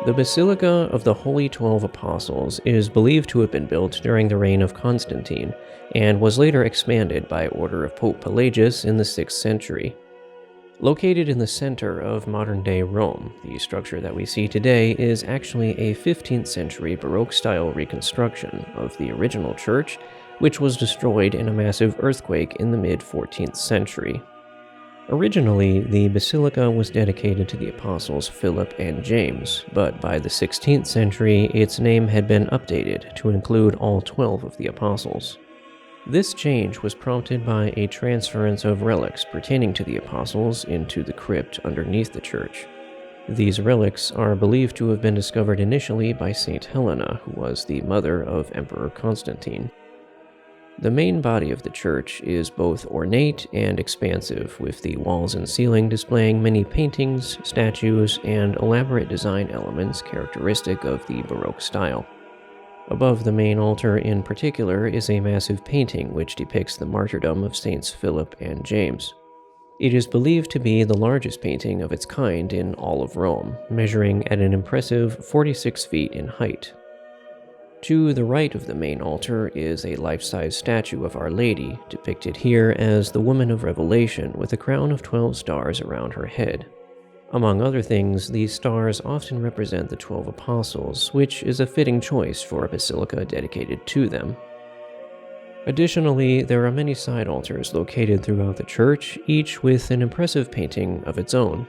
The Basilica of the Holy 12 Apostles is believed to have been built during the reign of Constantine, and was later expanded by order of Pope Pelagius in the 6th century. Located in the center of modern-day Rome, the structure that we see today is actually a 15th century Baroque-style reconstruction of the original church, which was destroyed in a massive earthquake in the mid-14th century. Originally, the basilica was dedicated to the apostles Philip and James, but by the 16th century, its name had been updated to include all 12 of the apostles. This change was prompted by a transference of relics pertaining to the apostles into the crypt underneath the church. These relics are believed to have been discovered initially by Saint Helena, who was the mother of Emperor Constantine. The main body of the church is both ornate and expansive, with the walls and ceiling displaying many paintings, statues, and elaborate design elements characteristic of the Baroque style. Above the main altar in particular is a massive painting which depicts the martyrdom of Saints Philip and James. It is believed to be the largest painting of its kind in all of Rome, measuring at an impressive 46 feet in height. To the right of the main altar is a life-size statue of Our Lady, depicted here as the Woman of Revelation with a crown of 12 stars around her head. Among other things, these stars often represent the 12 apostles, which is a fitting choice for a basilica dedicated to them. Additionally, there are many side altars located throughout the church, each with an impressive painting of its own.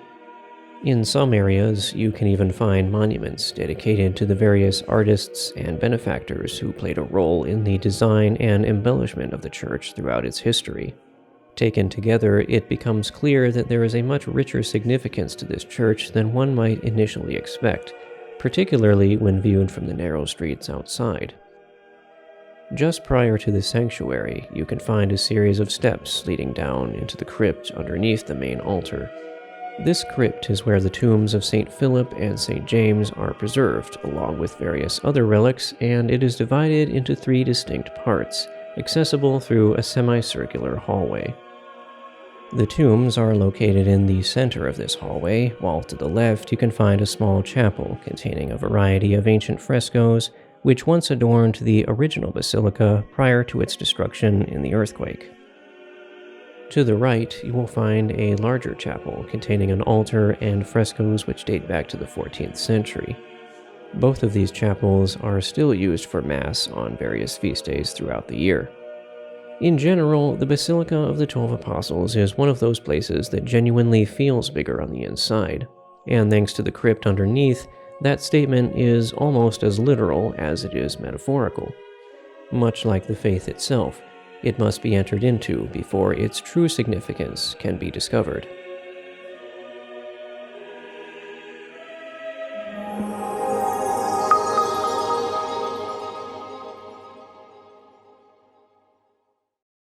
In some areas, you can even find monuments dedicated to the various artists and benefactors who played a role in the design and embellishment of the church throughout its history. Taken together, it becomes clear that there is a much richer significance to this church than one might initially expect, particularly when viewed from the narrow streets outside. Just prior to the sanctuary, you can find a series of steps leading down into the crypt underneath the main altar. This crypt is where the tombs of St. Philip and St. James are preserved, along with various other relics, and it is divided into 3 distinct parts, accessible through a semicircular hallway. The tombs are located in the center of this hallway, while to the left you can find a small chapel containing a variety of ancient frescoes, which once adorned the original basilica prior to its destruction in the earthquake. To the right, you will find a larger chapel containing an altar and frescoes which date back to the 14th century. Both of these chapels are still used for Mass on various feast days throughout the year. In general, the Basilica of the 12 Apostles is one of those places that genuinely feels bigger on the inside, and thanks to the crypt underneath, that statement is almost as literal as it is metaphorical. Much like the faith itself, it must be entered into before its true significance can be discovered.